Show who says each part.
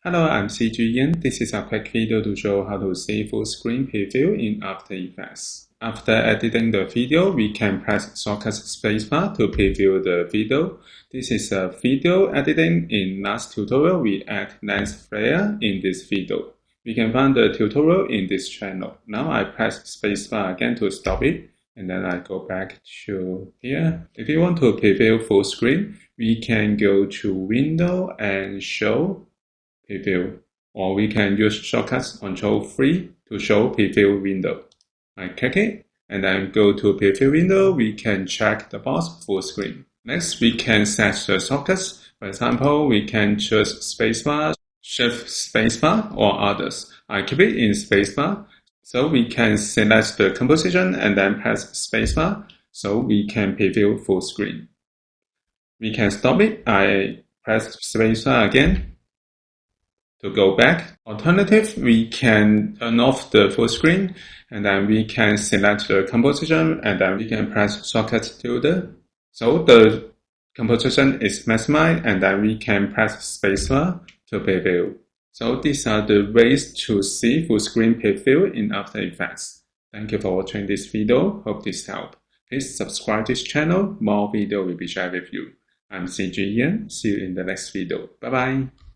Speaker 1: Hello, I'm CG Ian. This is a quick video to show how to see full screen preview in After Effects. After editing the video, we can press shortcut spacebar to preview the video. This is a video editing. In last tutorial, we add lens flare in this video. We can find the tutorial in this channel. Now I press spacebar again to stop it, and then I go back to here. If you want to preview full screen, we can go to Window and Show Preview, or we can use shortcuts Ctrl+3 to show preview window. I click it and then go to preview window. We can check the box full screen. Next, we can set the shortcuts. For example, we can choose spacebar, shift spacebar, or others. I keep it in spacebar, so we can select the composition and then press spacebar, so we can preview full screen. We can stop it. I press spacebar again to go back. Alternative, we can turn off the full screen, and then we can select the composition, and then we can press shortcut Tilda. So the composition is maximized, and then we can press spacebar to preview. So these are the ways to see full screen preview in After Effects. Thank you for watching this video. Hope this helped. Please subscribe to this channel. More video will be shared with you. I'm CG Ian. See you in the next video. Bye bye.